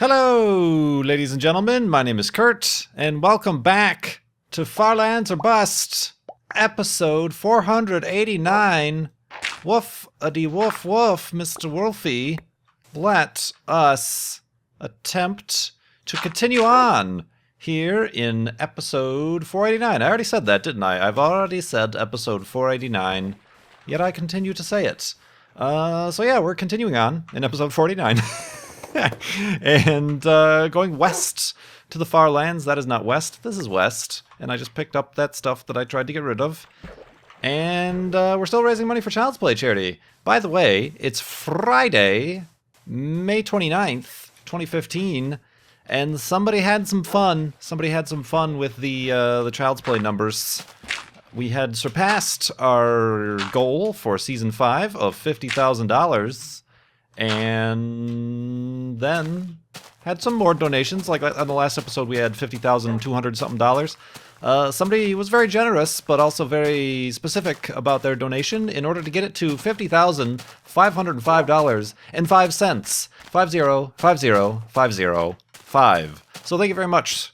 Hello, ladies and gentlemen. My name is Kurt, and welcome back to Farlands or Bust, episode 489. Woof-a-dee woof woof, Mr. Wolfie. Let us attempt to continue on here in episode 489. I already said that, didn't I? I've already said episode 489, yet I continue to say it. So yeah, we're continuing on in episode 49. And going west to the far lands. That is not west, this is west. And I just picked up that stuff that I tried to get rid of. And we're still raising money for Child's Play charity. By the way, it's Friday, May 29th, 2015, and somebody had some fun. Somebody had some fun with the Child's Play numbers. We had surpassed our goal for Season 5 of $50,000. And then had some more donations. Like on the last episode, we had $50,200 something dollars. Somebody was very generous, but also very specific about their donation in order to get it to $50,505.05. 5050505. So thank you very much,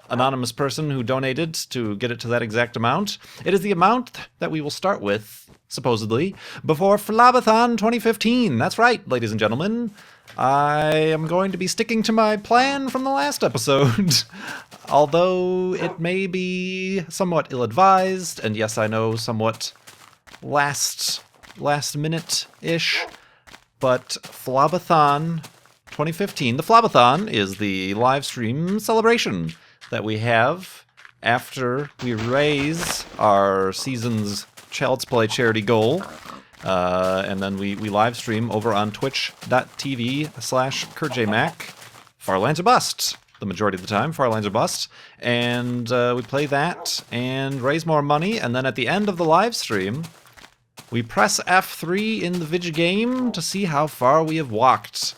anonymous person who donated to get it to that exact amount. It is the amount that we will start with, supposedly, before FLoB-athon 2015. That's right, ladies and gentlemen. I am going to be sticking to my plan from the last episode. Although it may be somewhat ill-advised, and yes, I know, somewhat last minute-ish, but FLoB-athon 2015. The FLoB-athon is the live stream celebration that we have after we raise our season's Child's Play charity goal, and then we live stream over on twitch.tv/KurtJMac, Farlands or Bust, the majority of the time, Farlands or Bust, and we play that and raise more money, and then at the end of the live stream, we press F3 in the video game to see how far we have walked.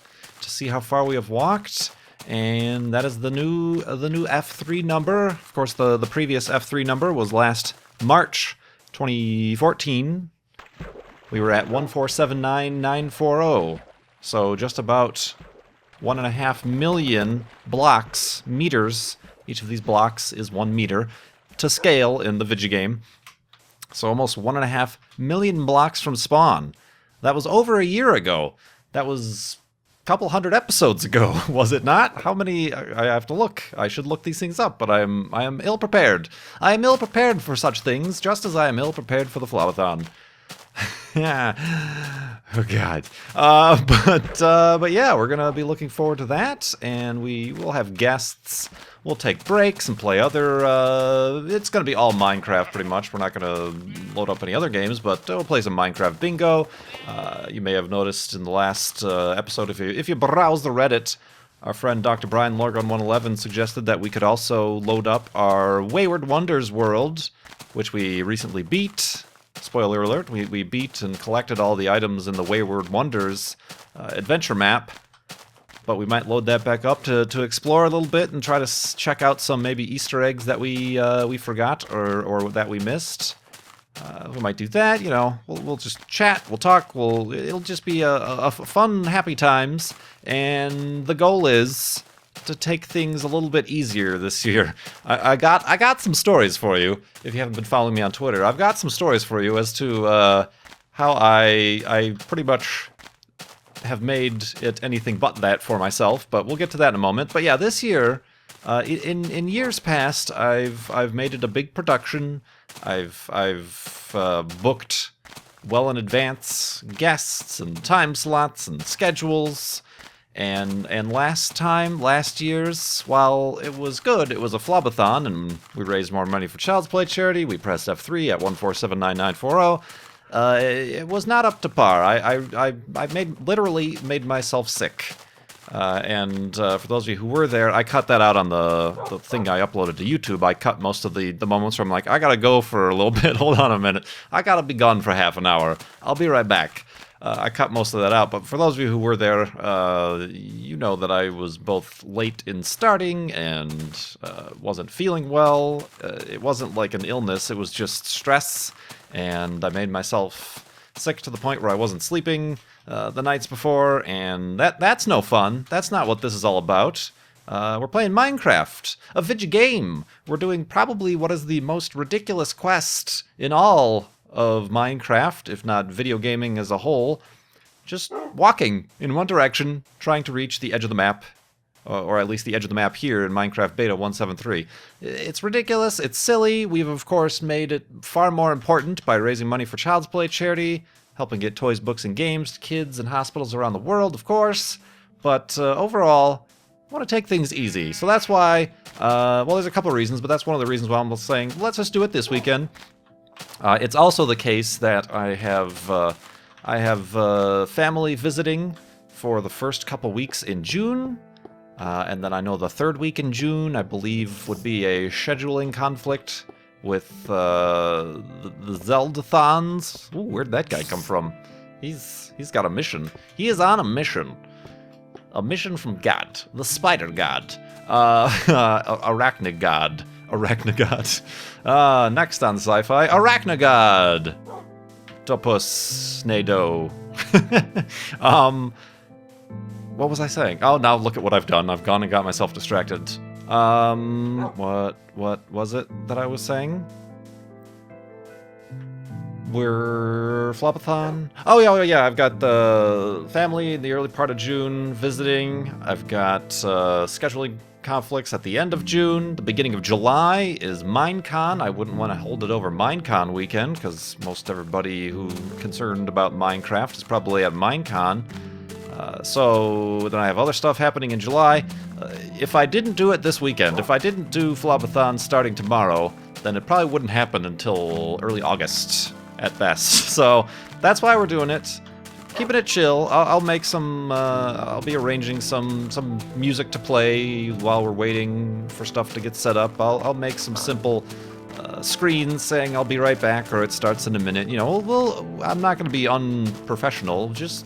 And that is the new F3 number. Of course, the previous F3 number was last March 2014. We were at 1479940. So just about 1.5 million meters. Each of these blocks is 1 meter to scale in the video game. So almost 1.5 million blocks from spawn. That was over a year ago. That was couple hundred episodes ago, was it not? How many? I have to look. I should look these things up, but I am ill prepared. I am ill prepared for such things, just as I am ill prepared for the Flavathon. Yeah. Oh God. But yeah, we're gonna be looking forward to that, and we will have guests. We'll take breaks and play other. It's gonna be all Minecraft pretty much. We're not gonna load up any other games, but we'll play some Minecraft bingo. You may have noticed in the last episode, if you browse the Reddit, our friend Dr. Brian Lorgon111 suggested that we could also load up our Wayward Wonders world, which we recently beat. Spoiler alert, we beat and collected all the items in the Wayward Wonders adventure map, but we might load that back up to explore a little bit and try to check out some maybe Easter eggs that we forgot or that we missed. We might do that, you know. We'll just chat, we'll talk, it'll just be a fun, happy times, and the goal is to take things a little bit easier this year. I got some stories for you. If you haven't been following me on Twitter, I've got some stories for you as to how I pretty much have made it anything but that for myself. But we'll get to that in a moment. But yeah, this year, in years past, I've made it a big production. I've booked well in advance guests and time slots and schedules. And last year's, while it was good, it was a FLoB-athon, and we raised more money for Child's Play charity. We pressed F3 at 1479940. It was not up to par. I literally made myself sick. And for those of you who were there, I cut that out on the thing I uploaded to YouTube. I cut most of the moments where I'm like, I gotta go for a little bit. Hold on a minute. I gotta be gone for half an hour. I'll be right back. I cut most of that out, but for those of you who were there, you know that I was both late in starting and wasn't feeling well. It wasn't like an illness, it was just stress, and I made myself sick to the point where I wasn't sleeping. the nights before, and that's no fun. That's not what this is all about. We're playing Minecraft, a video game. We're doing probably what is the most ridiculous quest in all of Minecraft, if not video gaming as a whole. Just walking in one direction, trying to reach the edge of the map, or at least the edge of the map here in Minecraft Beta 1.7.3. It's ridiculous, it's silly. We've of course made it far more important by raising money for Child's Play charity, helping get toys, books, and games to kids and hospitals around the world, of course. But overall, I want to take things easy. So that's why, well, there's a couple of reasons, but that's one of the reasons why I'm saying, let's just do it this weekend. It's also the case that I have family visiting for the first couple weeks in June. And then I know the third week in June, I believe, would be a scheduling conflict with the Zeldathons. Ooh, where'd that guy come from? He's got a mission. He is on a mission. A mission from God, the Spider God, Arachnagod. Next on Sci-Fi, Arachnagod. Topus Nado. What was I saying? Oh, now look at what I've done. I've gone and got myself distracted. What was it that I was saying? We're Flavathon. Oh yeah. I've got the family in the early part of June visiting. I've got scheduling conflicts at the end of June. The beginning of July is Minecon. I wouldn't want to hold it over Minecon weekend because most everybody who's concerned about Minecraft is probably at Minecon. So then I have other stuff happening in July. If I didn't do it this weekend, if I didn't do Flavathon starting tomorrow, then it probably wouldn't happen until early August at best. So that's why we're doing it. Keeping it chill. I'll make some. I'll be arranging some music to play while we're waiting for stuff to get set up. I'll make some simple screens saying I'll be right back or it starts in a minute. You know, I'm not going to be unprofessional. Just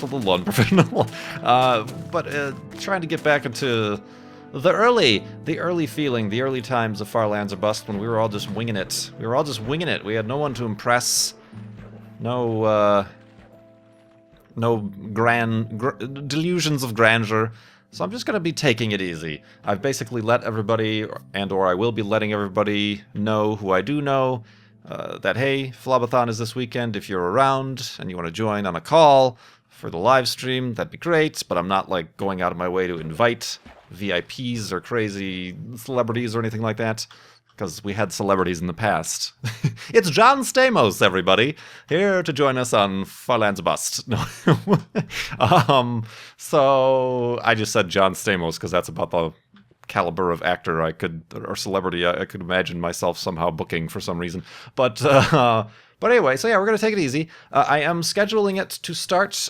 a little unprofessional, but trying to get back into the early feeling, the early times of Far Lands or Bust when we were all just winging it. We had no one to impress, no grand delusions of grandeur. So I'm just going to be taking it easy. I've basically let everybody, or I will be letting everybody know who I do know, that hey, Flavathon is this weekend. If you're around and you want to join on a call for the live stream, that'd be great, but I'm not like going out of my way to invite VIPs or crazy celebrities or anything like that, because we had celebrities in the past. It's John Stamos, everybody, here to join us on Far Lands Bust. No. So I just said John Stamos because that's about the caliber of actor or celebrity I could imagine myself somehow booking for some reason. But anyway, so yeah, we're going to take it easy. I am scheduling it to start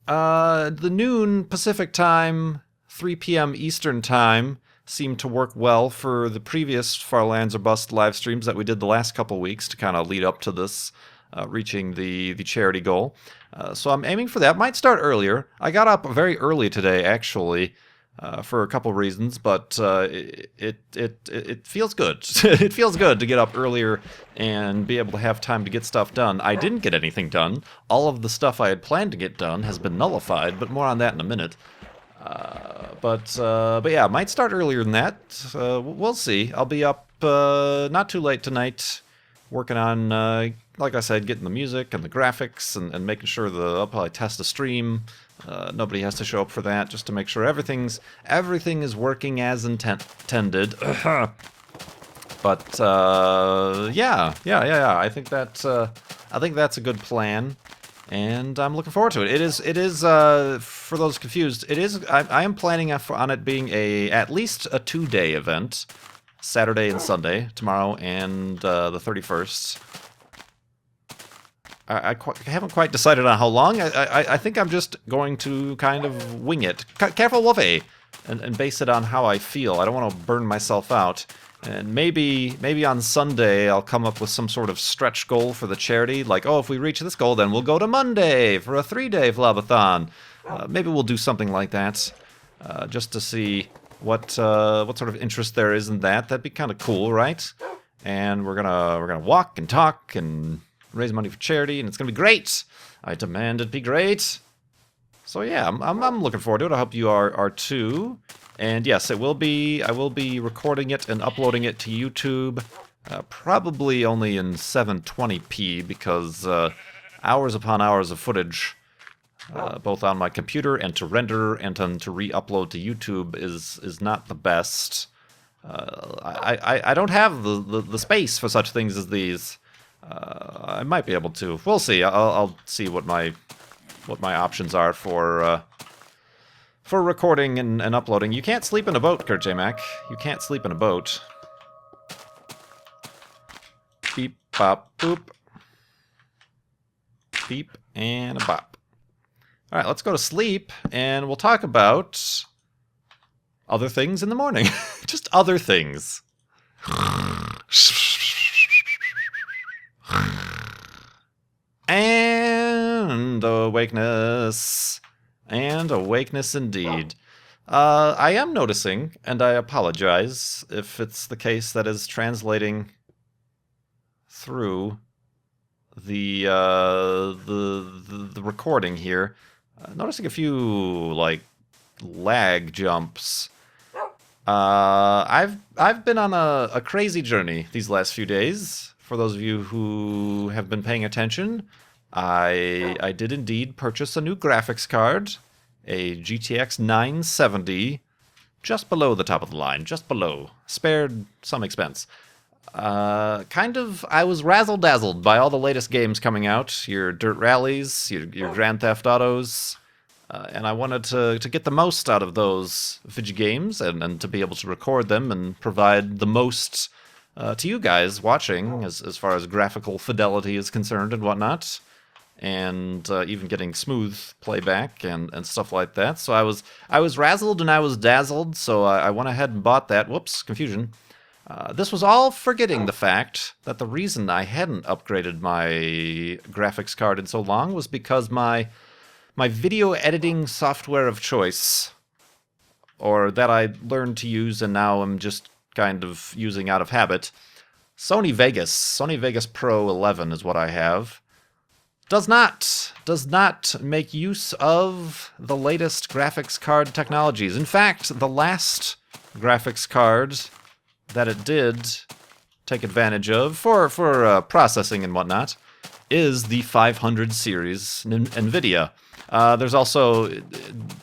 the noon Pacific time, 3 p.m. Eastern time. Seemed to work well for the previous Far Lands or Bust live streams that we did the last couple weeks to kind of lead up to this, reaching the charity goal. So I'm aiming for that. Might start earlier. I got up very early today, actually, for a couple reasons, but it feels good. It feels good to get up earlier and be able to have time to get stuff done. I didn't get anything done. All of the stuff I had planned to get done has been nullified, but more on that in a minute. But yeah, might start earlier than that. We'll see. I'll be up not too late tonight, working on, like I said, getting the music and the graphics and making sure I'll probably test a stream. Nobody has to show up for that, just to make sure everything is working as intended. But yeah. I think that's a good plan. And I'm looking forward to it. It is for those confused, I am planning on it being at least a 2-day event, Saturday and Sunday, tomorrow and the 31st. I haven't quite decided on how long. I think I'm just going to kind of wing it. Careful, Wolfie! And base it on how I feel. I don't want to burn myself out. And maybe on Sunday I'll come up with some sort of stretch goal for the charity, like, oh, if we reach this goal, then we'll go to Monday for a 3-day Flavathon. Maybe we'll do something like that, just to see what sort of interest there is in that. That'd be kind of cool, right? And we're gonna walk and talk and raise money for charity, and it's gonna be great. I demand it be great. So yeah, I'm looking forward to it. I hope you are too. And yes, it will be. I will be recording it and uploading it to YouTube, probably only in 720p because hours upon hours of footage, both on my computer and to render and then to re-upload to YouTube is not the best. I don't have the space for such things as these. I might be able to. We'll see. I'll see what my options are for recording and uploading. You can't sleep in a boat, KurtJMac. You can't sleep in a boat. Beep, bop, boop. Beep, and a bop. Alright, let's go to sleep, and we'll talk about other things in the morning. Just other things. And awakeness. And awakeness indeed. I am noticing, and I apologize if it's the case that is translating through the recording here. Noticing a few like lag jumps. I've been on a crazy journey these last few days. For those of you who have been paying attention, I did indeed purchase a new graphics card, a GTX 970, just below the top of the line, just below. Spared some expense. I was razzle-dazzled by all the latest games coming out, your Dirt Rallies, your Grand Theft Autos, and I wanted to get the most out of those video games and to be able to record them and provide the most to you guys watching as far as graphical fidelity is concerned and whatnot, and even getting smooth playback and stuff like that. So I was razzled and I was dazzled, so I went ahead and bought that. Whoops, confusion. This was all forgetting the fact that the reason I hadn't upgraded my graphics card in so long was because my video editing software of choice, or that I learned to use and now I'm just kind of using out of habit, Sony Vegas Pro 11 is what I have, does not make use of the latest graphics card technologies. In fact, the last graphics card that it did take advantage of for processing and whatnot is the 500 series NVIDIA. There's also,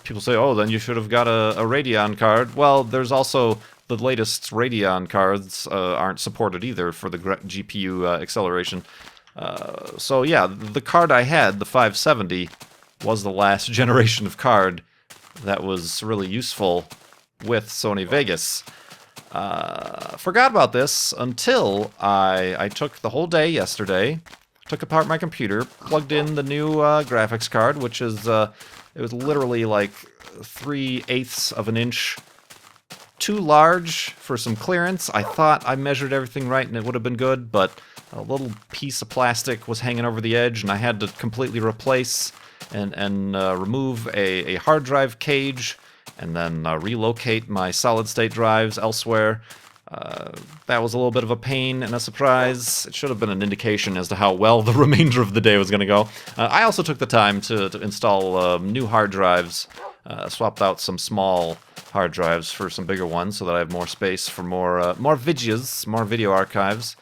people say, oh, then you should have got a Radeon card. Well, there's also the latest Radeon cards aren't supported either for the GPU acceleration. So yeah, the card I had, the 570, was the last generation of card that was really useful with Sony Vegas. Forgot about this until I took the whole day yesterday, took apart my computer, plugged in the new graphics card, which is, it was literally like 3/8 of an inch too large for some clearance. I thought I measured everything right and it would have been good, but a little piece of plastic was hanging over the edge and I had to completely replace and remove a hard drive cage and then relocate my solid-state drives elsewhere. That was a little bit of a pain and a surprise. It should have been an indication as to how well the remainder of the day was going to go. I also took the time to install new hard drives, swapped out some small hard drives for some bigger ones so that I have more space for more vidges, more video archives.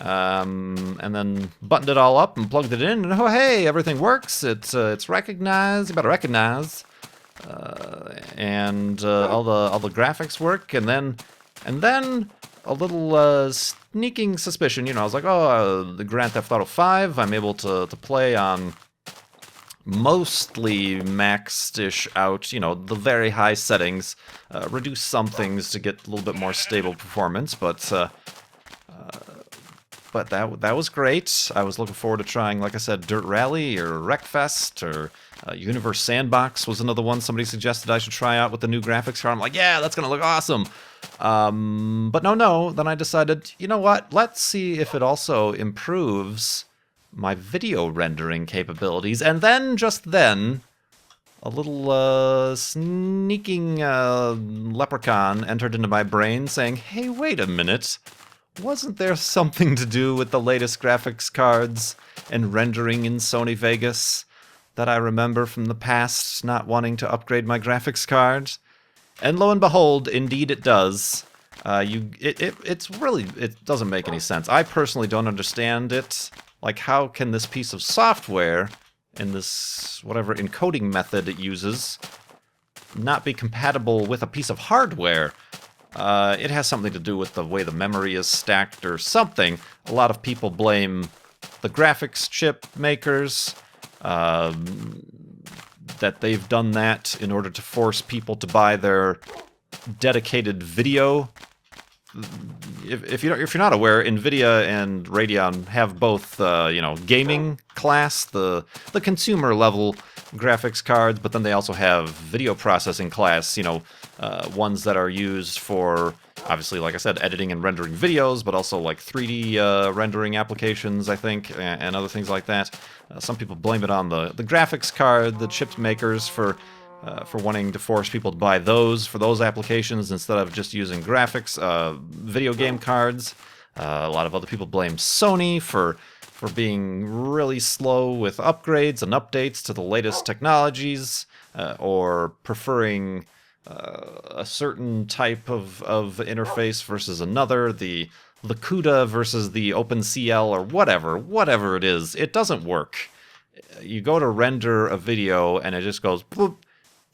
And then buttoned it all up and plugged it in, and oh hey, everything works. It's recognized. You better recognize. And all the graphics work, and then a little sneaking suspicion. You know, I was like, oh, the Grand Theft Auto 5, I'm able to play on mostly maxed-ish out. You know, the very high settings. Reduce some things to get a little bit more stable performance, but that was great. I was looking forward to trying, like I said, Dirt Rally or Wreckfest or Universe Sandbox was another one somebody suggested I should try out with the new graphics card. I'm like, yeah, that's going to look awesome. But no. Then I decided, you know what? Let's see if it also improves my video rendering capabilities. And then, just then, a little sneaking leprechaun entered into my brain saying, hey, wait a minute. Wasn't there something to do with the latest graphics cards and rendering in Sony Vegas? that I remember from the past not wanting to upgrade my graphics card. And lo and behold, indeed it does. It doesn't make any sense. I personally don't understand it. Like, how can this piece of software and this whatever encoding method it uses not be compatible with a piece of hardware? It has something to do with the way the memory is stacked or something. A lot of people blame the graphics chip makers, that they've done that in order to force people to buy their dedicated video. If you're not aware, NVIDIA and Radeon have both, gaming class, the consumer level graphics cards, but then they also have video processing class, ones that are used for, obviously, like I said, editing and rendering videos, but also like 3D rendering applications, I think, and other things like that. Some people blame it on the graphics card, the chip makers, for wanting to force people to buy those for those applications instead of just using graphics, video game cards. A lot of other people blame Sony for being really slow with upgrades and updates to the latest technologies, or preferring a certain type of interface versus another, the CUDA versus the OpenCL, or whatever it is. It doesn't work. You go to render a video and it just goes, boop.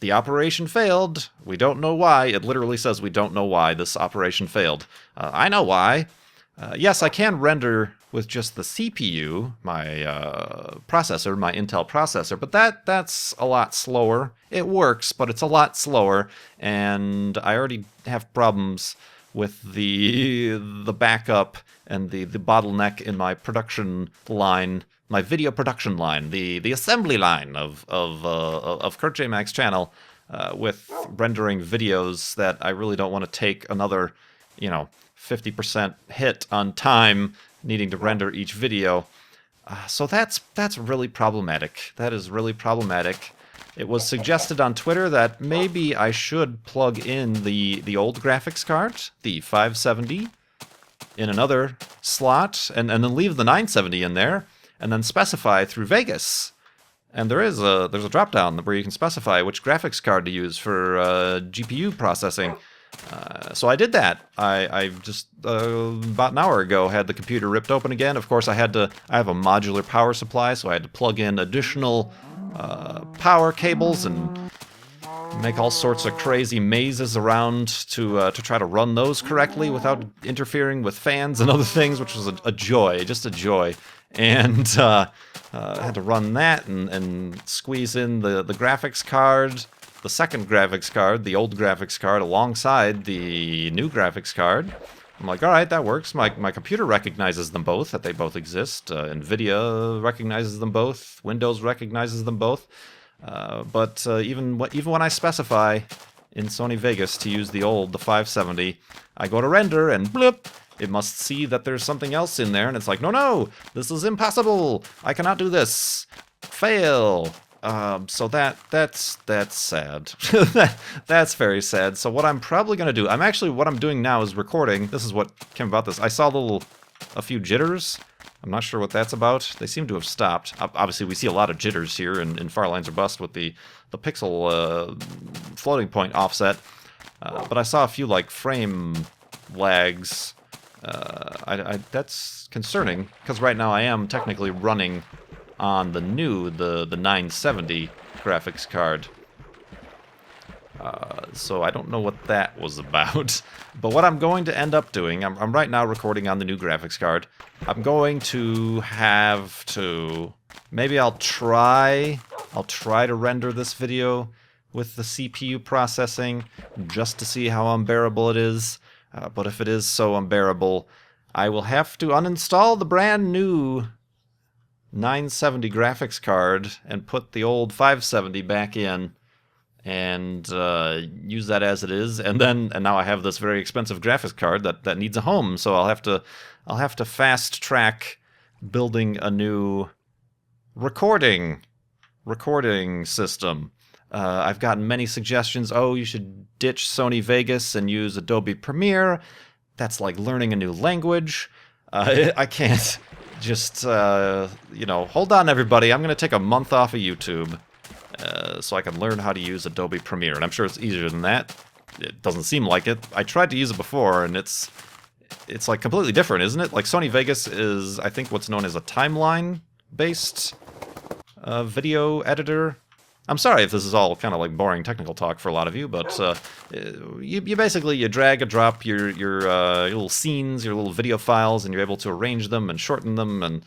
The operation failed. We don't know why. It literally says we don't know why this operation failed. I know why. Yes, I can render with just the CPU, my processor, my Intel processor, but that's a lot slower. It works, but it's a lot slower, and I already have problems with the backup and the bottleneck in my production line, my video production line, the assembly line of KurtJMac's channel, with rendering videos that I really don't want to take another, 50% hit on time needing to render each video. So that's really problematic. That is really problematic. It was suggested on Twitter that maybe I should plug in the old graphics card, the 570, in another slot, and then leave the 970 in there, and then specify through Vegas. And there's a drop-down where you can specify which graphics card to use for GPU processing. So I did that. I just about an hour ago had the computer ripped open again. Of course, I have a modular power supply, so I had to plug in additional power cables and make all sorts of crazy mazes around to try to run those correctly without interfering with fans and other things, which was a joy, just a joy. And I had to run that and squeeze in the graphics card, the second graphics card, the old graphics card, alongside the new graphics card. I'm like, all right, that works. My computer recognizes them both, that they both exist. NVIDIA recognizes them both. Windows recognizes them both. But even when I specify in Sony Vegas to use the 570, I go to render and bloop, it must see that there's something else in there, and it's like, no, this is impossible. I cannot do this. Fail. So that's sad. That's very sad. So what I'm probably gonna do, what I'm doing now is recording. This is what came about this. I saw a few jitters. I'm not sure what that's about. They seem to have stopped. Obviously, we see a lot of jitters here in Far Lines or Bust with the pixel floating point offset. But I saw a few like frame lags. That's concerning, because right now I am technically running on the 970 graphics card. So I don't know what that was about. But what I'm going to end up doing, I'm right now recording on the new graphics card. I'm going to have to, maybe I'll try to render this video with the CPU processing just to see how unbearable it is. But if it is so unbearable, I will have to uninstall the brand new 970 graphics card and put the old 570 back in and use that as it is. And now I have this very expensive graphics card that needs a home. So I'll have to fast track building a new recording system. I've gotten many suggestions. Oh, you should ditch Sony Vegas and use Adobe Premiere. That's like learning a new language. I can't. just, you know, hold on, everybody. I'm going to take a month off of YouTube so I can learn how to use Adobe Premiere. And I'm sure it's easier than that. It doesn't seem like it. I tried to use it before, and it's like completely different, isn't it? Like Sony Vegas is, I think, what's known as a timeline-based video editor. I'm sorry if this is all kind of like boring technical talk for a lot of you, but you basically you drag and drop your little scenes, your little video files, and you're able to arrange them and shorten them, and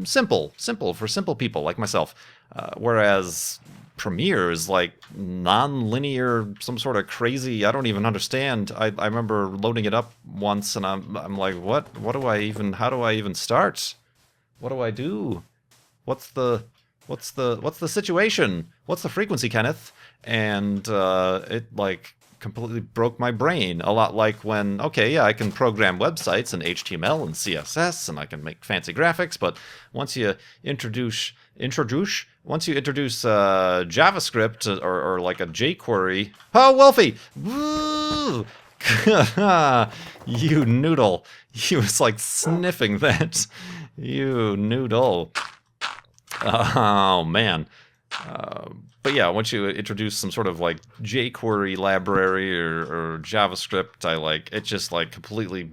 simple for simple people like myself. Whereas Premiere is like non-linear, some sort of crazy. I don't even understand. I remember loading it up once, and I'm like, what do I even? How do I even start? What do I do? What's the situation? What's the frequency, Kenneth? And it like completely broke my brain. A lot like when, okay, yeah, I can program websites in HTML and CSS, and I can make fancy graphics, but once you introduce JavaScript or like a jQuery, oh, Wolfie, woo! You noodle. He was like sniffing that. You noodle. Oh, man. But yeah, once you introduce some sort of like jQuery library or JavaScript, it just like completely,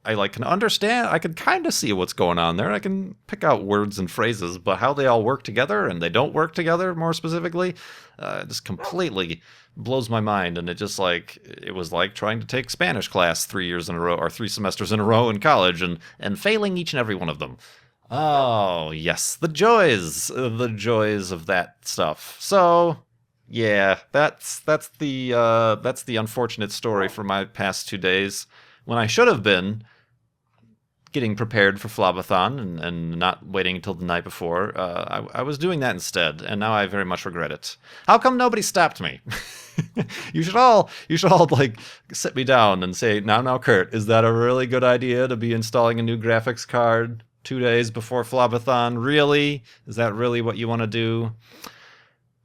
I like can understand, I can kind of see what's going on there. I can pick out words and phrases, but how they all work together and they don't work together more specifically, just completely blows my mind. And it just like, it was like trying to take Spanish class 3 years in a row or 3 semesters in a row in college and failing each and every one of them. Oh, yes, the joys of that stuff. So, yeah, that's the unfortunate story for my past 2 days, when I should have been getting prepared for Flavathon and not waiting until the night before. I was doing that instead, and now I very much regret it. How come nobody stopped me? You should all like sit me down and say, now, Kurt, is that a really good idea to be installing a new graphics card 2 days before Flavathon? Really? Is that really what you want to do?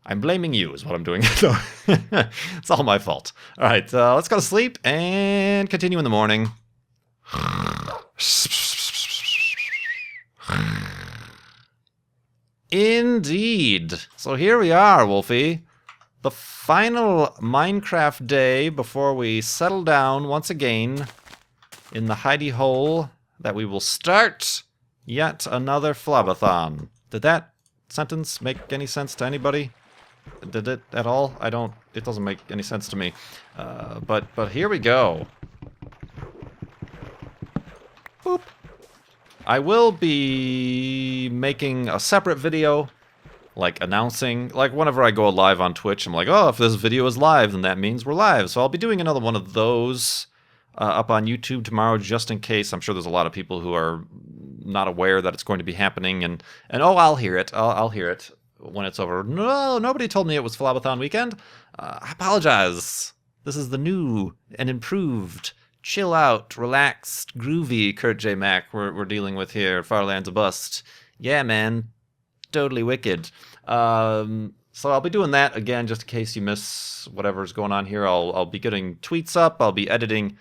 I'm blaming you is what I'm doing. It's all my fault. All right, let's go to sleep and continue in the morning. Indeed. So here we are, Wolfie. The final Minecraft day before we settle down once again in the hidey hole that we will start yet another Flavathon. Did that sentence make any sense to anybody? Did it at all? It doesn't make any sense to me. But here we go. Boop. I will be making a separate video, like announcing, like whenever I go live on Twitch, I'm like, oh, if this video is live, then that means we're live. So I'll be doing another one of those up on YouTube tomorrow, just in case. I'm sure there's a lot of people who are not aware that it's going to be happening, and oh, I'll hear it. I'll hear it when it's over. No, nobody told me it was Flavathon weekend. I apologize. This is the new and improved, chill out, relaxed, groovy KurtJMac we're dealing with here. Farlands a bust. Yeah, man. Totally wicked. So I'll be doing that again, just in case you miss whatever's going on here. I'll be getting tweets up. I'll be editing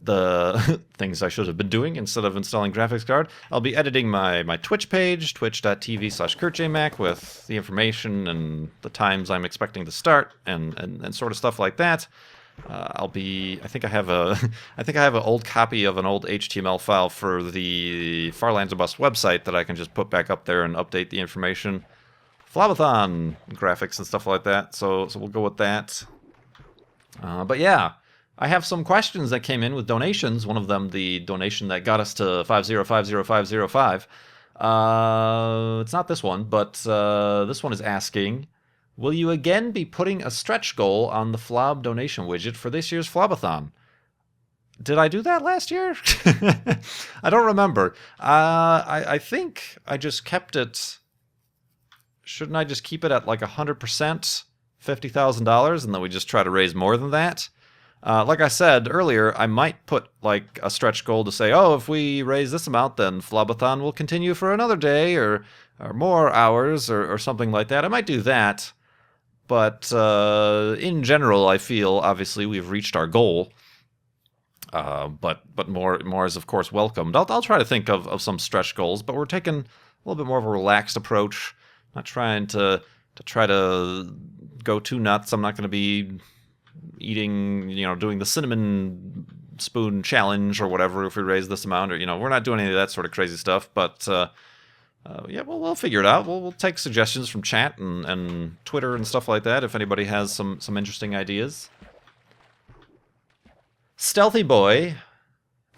the things I should have been doing instead of installing graphics card. I'll be editing my Twitch page, twitch.tv/KurtJMac, with the information and the times I'm expecting to start and sort of stuff like that. I think I have an old copy of an old HTML file for the Farlands a Bust website that I can just put back up there and update the information. Flavathon graphics and stuff like that. So we'll go with that. But yeah, I have some questions that came in with donations. One of them, the donation that got us to 5050505. It's not this one, but this one is asking, will you again be putting a stretch goal on the FLoB donation widget for this year's Flavathon? Did I do that last year? I don't remember. I think I just kept it. Shouldn't I just keep it at like 100%, $50,000, and then we just try to raise more than that? Like I said earlier, I might put like a stretch goal to say, oh, if we raise this amount, then Flavathon will continue for another day or more hours or something like that. I might do that. But in general, I feel obviously we've reached our goal. But more is of course welcomed. I'll try to think of some stretch goals, but we're taking a little bit more of a relaxed approach. Not trying to try to go too nuts. I'm not going to be eating, doing the cinnamon spoon challenge or whatever if we raise this amount, or we're not doing any of that sort of crazy stuff. But yeah, we'll figure it out. We'll take suggestions from chat and Twitter and stuff like that if anybody has some interesting ideas. Stealthy Boy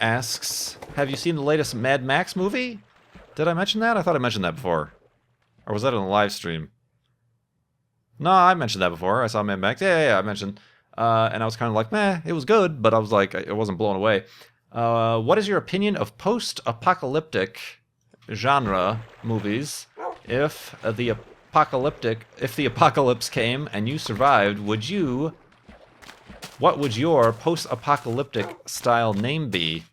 asks, have you seen the latest Mad Max movie? Did I mention that? I thought I mentioned that before. Or was that on the live stream? No, I mentioned that before. I saw Mad Max. Yeah, I mentioned. And I was kind of like, meh, it was good, but I was like, it wasn't blown away. What is your opinion of post-apocalyptic genre movies? If the apocalypse came and you survived, what would your post-apocalyptic style name be?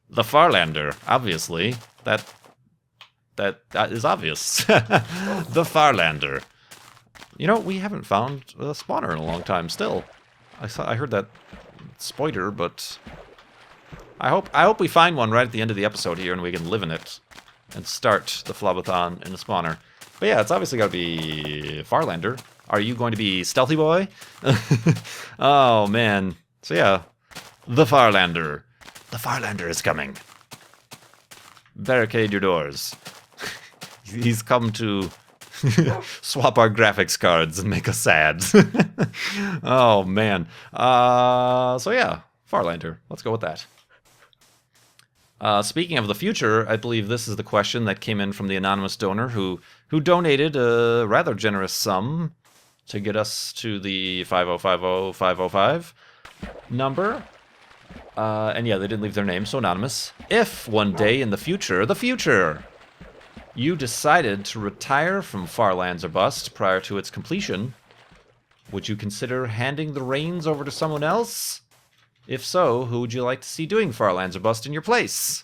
The Farlander, obviously. That is obvious. The Farlander. We haven't found a spawner in a long time still. I heard that spoiler, but I hope we find one right at the end of the episode here and we can live in it and start the Flavathon in the spawner. But yeah, it's obviously got to be Farlander. Are you going to be Stealthy Boy? Oh, man. So yeah, the Farlander. The Farlander is coming. Barricade your doors. He's come to swap our graphics cards and make us sad. Oh, man. So yeah, Farlander. Let's go with that. Speaking of the future, I believe this is the question that came in from the anonymous donor who donated a rather generous sum to get us to the 5050505 number. And yeah, they didn't leave their name, so anonymous. If one day in the future, you decided to retire from Farlands or Bust prior to its completion, would you consider handing the reins over to someone else? If so, who would you like to see doing Farlands or Bust in your place?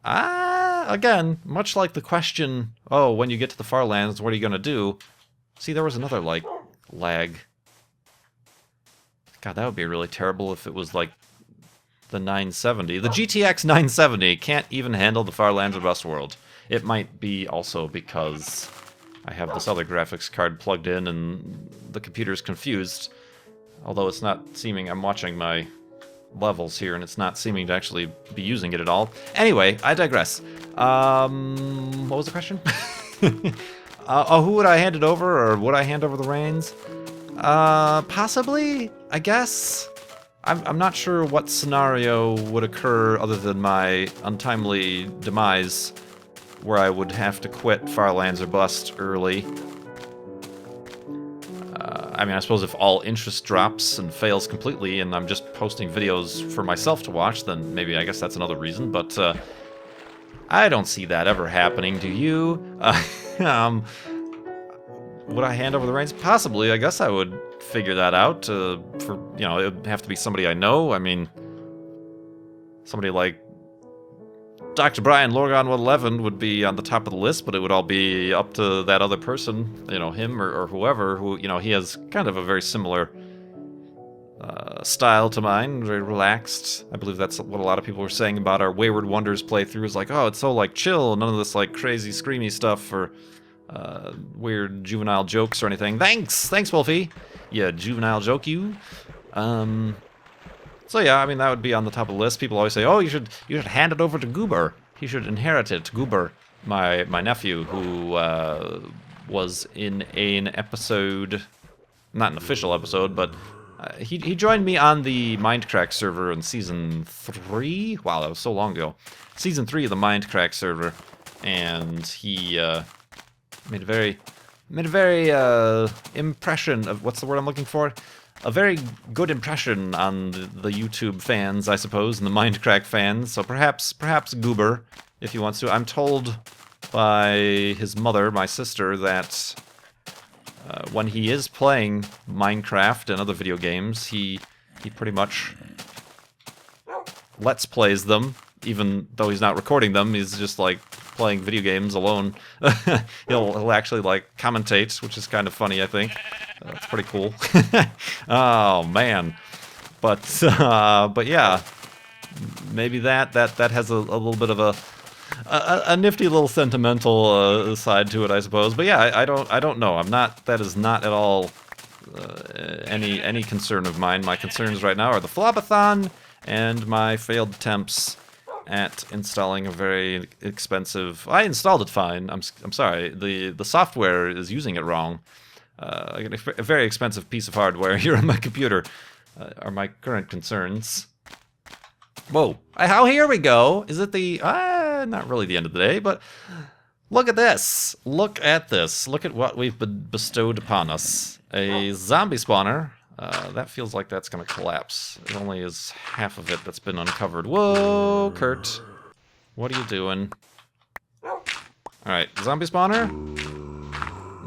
Again, much like the question, oh, when you get to the Farlands, what are you going to do? See, there was another, lag. God, that would be really terrible if it was, the 970. The GTX 970 can't even handle the Farlands or Bust world. It might be also because I have this other graphics card plugged in and the computer's confused. Although it's not seeming, I'm watching my levels here and it's not seeming to actually be using it at all. Anyway, I digress. What was the question? Who would I hand it over, or would I hand over the reins? Possibly, I guess. I'm not sure what scenario would occur other than my untimely demise, where I would have to quit Farlands or Bust early. I suppose if all interest drops and fails completely and I'm just posting videos for myself to watch, then maybe I guess that's another reason, but I don't see that ever happening. Do you? Would I hand over the reins? Possibly. I guess I would figure that out. It would have to be somebody I know. I mean, somebody like Dr. Brian Lorgon 111 would be on the top of the list, but it would all be up to that other person, him or whoever, who, he has kind of a very similar style to mine, very relaxed. I believe that's what a lot of people were saying about our Wayward Wonders playthrough. Is like, oh, it's so chill, none of this crazy screamy stuff or weird juvenile jokes or anything. Thanks, Wolfie. Yeah, juvenile joke you. So yeah, that would be on the top of the list. People always say, oh, you should hand it over to Goober. He should inherit it. Goober, my nephew, who was in an episode, not an official episode, but he joined me on the Mindcrack server in Season 3. Wow, that was so long ago. Season 3 of the Mindcrack server. And he made a very impression of, what's the word I'm looking for? A very good impression on the YouTube fans, I suppose, and the Mindcrack fans. So perhaps Goober, if he wants to. I'm told by his mother, my sister, that when he is playing Minecraft and other video games, he pretty much let's plays them, even though he's not recording them. He's just playing video games alone. he'll actually commentate, which is kind of funny, I think. That's pretty cool. Oh man, but yeah, maybe that has a little bit of a nifty little sentimental side to it, I suppose. But yeah, I don't know. That is not at all any concern of mine. My concerns right now are the Flavathon and my failed attempts at installing a very expensive. I installed it fine. I'm sorry. The software is using it wrong. I get a very expensive piece of hardware here on my computer. Are my current concerns. Whoa! Here we go. Is it the? Not really the end of the day, but look at this. Look at this. Look at what we've bestowed upon us. A zombie spawner. That feels like that's going to collapse. It only is half of it that's been uncovered. Whoa, Kurt. What are you doing? Alright, zombie spawner.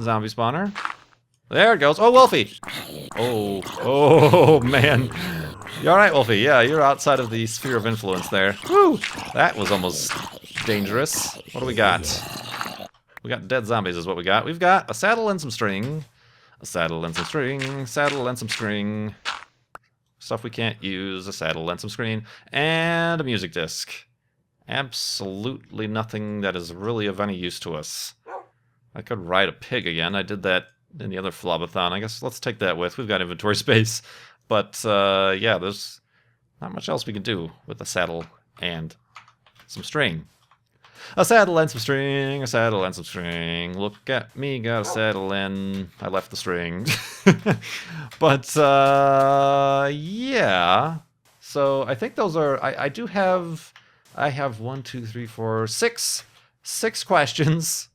Zombie spawner. There it goes. Oh, Wolfie! Oh, man. You alright, Wolfie? Yeah, you're outside of the sphere of influence there. Woo! That was almost dangerous. What do we got? We got dead zombies is what we got. We've got a saddle and some string. A saddle and some string, saddle and some string. Stuff we can't use, a saddle and some screen, and a music disc. Absolutely nothing that is really of any use to us. I could ride a pig again. I did that in the other FLoB-athon. I guess let's take that with. We've got inventory space. But, yeah, there's not much else we can do with a saddle and some string. A saddle and some string, a saddle and some string. Look at me, got a saddle and I left the string. But, yeah. So I think those are, I have 1, 2, 3, 4, 6 questions.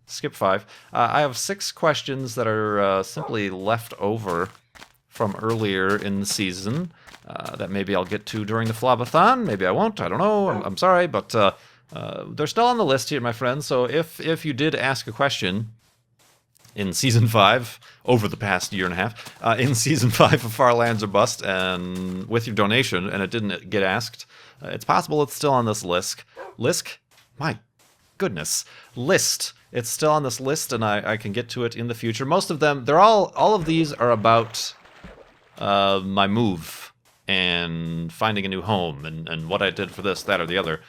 Skip 5. I have 6 questions that are simply left over from earlier in the season that maybe I'll get to during the FLoB-athon. Maybe I won't. I don't know. I'm sorry, but they're still on the list here, my friends. So if you did ask a question in Season 5, over the past year and a half, in Season 5 of Far Lands or Bust, and with your donation, and it didn't get asked, it's possible it's still on this list. My goodness. List. It's still on this list, and I can get to it in the future. Most of them, all of these are about my move and finding a new home and what I did for this, that, or the other,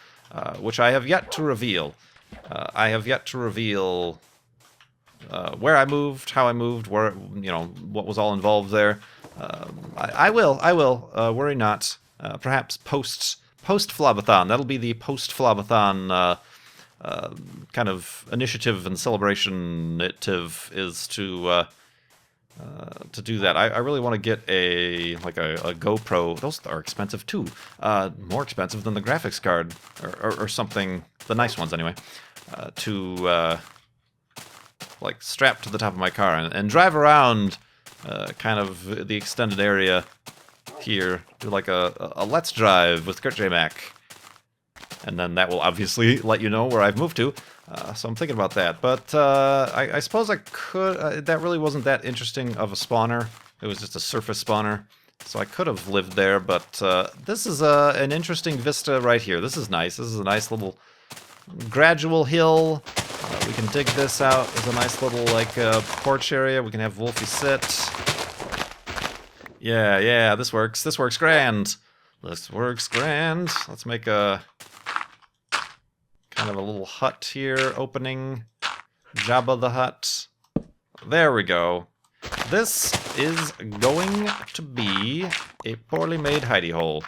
which I have yet to reveal. I have yet to reveal where I moved, how I moved, where, what was all involved there. I will. Worry not. Perhaps post FLoB-athon. That'll be the post FLoB-athon kind of initiative and celebration is to do that. I really want to get a GoPro. Those are expensive too. More expensive than the graphics card or something. The nice ones anyway. To strap to the top of my car and drive around kind of the extended area here. Do like a let's drive with KurtJMac. And then that will obviously let you know where I've moved to. So I'm thinking about that. But I suppose I could... that really wasn't that interesting of a spawner. It was just a surface spawner. So I could have lived there. But this is an interesting vista right here. This is nice. This is a nice little gradual hill. We can dig this out as a nice little porch area. We can have Wolfie sit. Yeah, this works. This works grand. This works grand. Let's make a... kind of a little hut here, opening. Jabba the Hutt. There we go. This is going to be a poorly made hidey hole.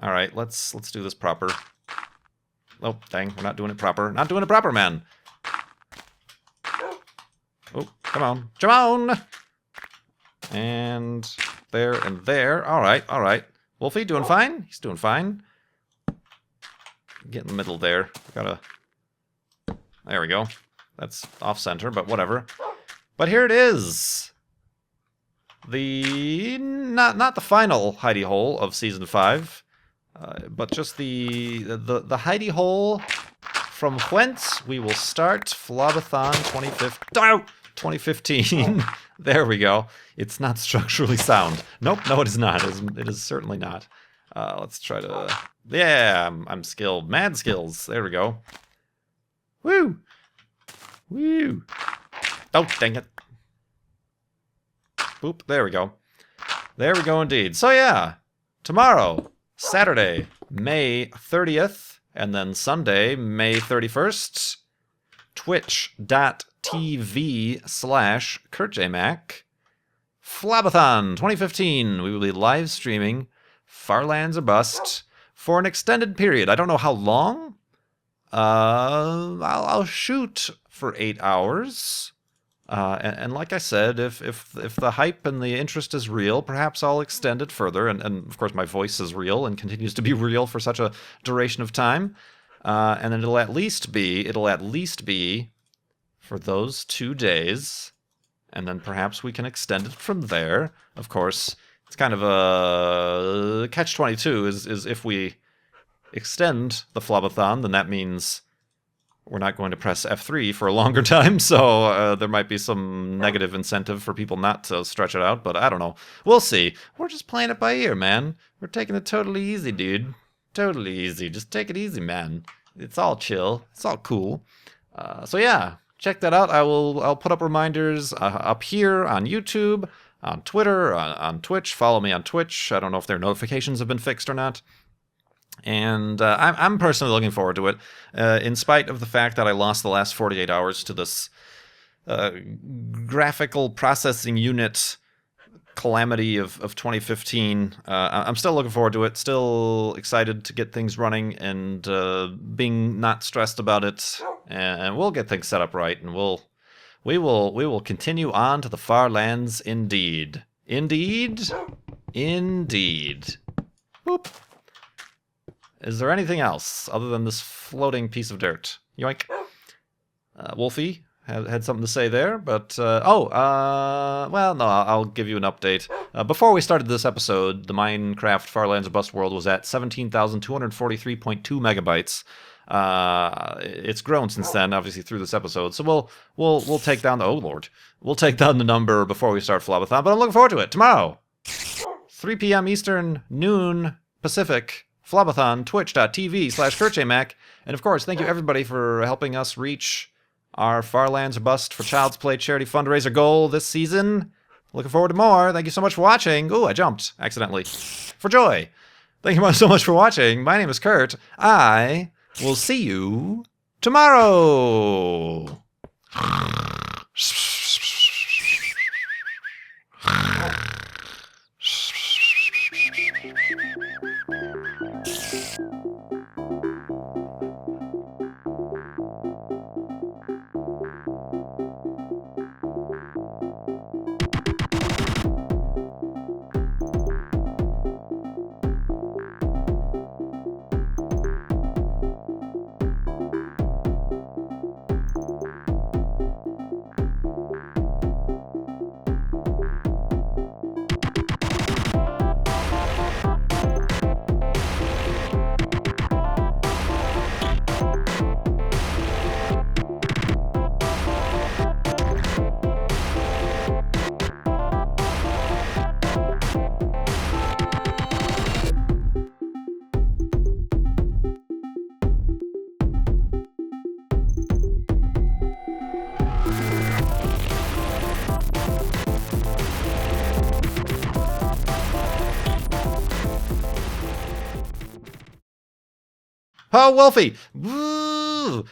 Alright, let's do this proper. Oh, dang, we're not doing it proper. Not doing it proper, man! Oh, come on. Come on! And there and there. Alright. Wolfie, doing fine? He's doing fine. Get in the middle there. There we go. That's off-center, but whatever. But here it is. Not the final hidey hole of Season 5, but just the hidey hole from whence we will start FLoB-athon 2015. There we go. It's not structurally sound. Nope, no it is not. It is certainly not. Let's try to... Yeah, I'm skilled. Mad skills. There we go. Woo! Woo! Oh, dang it. Boop, there we go. There we go indeed. So yeah, tomorrow, Saturday, May 30th, and then Sunday, May 31st, twitch.tv/KurtJMac. Flavathon 2015. We will be live streaming Farlands or Bust for an extended period. I don't know how long. I'll shoot for 8 hours. And like I said, if the hype and the interest is real, perhaps I'll extend it further. And of course, my voice is real and continues to be real for such a duration of time. And then it'll at least be for those 2 days. And then perhaps we can extend it from there. Of course, it's kind of a catch-22 is if we extend the Flavathon, then that means we're not going to press F3 for a longer time, so there might be some negative incentive for people not to stretch it out, but I don't know. We'll see. We're just playing it by ear, man. We're taking it totally easy, dude. Totally easy. Just take it easy, man. It's all chill. It's all cool. So yeah, check that out. I'll put up reminders up here on YouTube, on Twitter, on Twitch. Follow me on Twitch. I don't know if their notifications have been fixed or not. And I'm personally looking forward to it, in spite of the fact that I lost the last 48 hours to this graphical processing unit calamity of 2015. I'm still looking forward to it, still excited to get things running and being not stressed about it, and we'll get things set up right, and we will continue on to the far lands indeed. Indeed. Boop. Is there anything else other than this floating piece of dirt? Yoink. Wolfie had something to say there, but well, no, I'll give you an update. Before we started this episode, the Minecraft Farlands or Bust world was at 17,243.2 megabytes. It's grown since then, obviously through this episode. So we'll take down the we'll take down the number before we start Flavathon. But I'm looking forward to it tomorrow, 3 p.m. Eastern, noon Pacific. Flavathon, twitch.tv/KurtJMac. And of course, thank you everybody for helping us reach our Farlands or Bust for Child's Play charity fundraiser goal this season. Looking forward to more. Thank you so much for watching. Ooh, I jumped accidentally. For joy. Thank you so much for watching. My name is Kurt. I will see you tomorrow. Oh, Wolfie! Woo!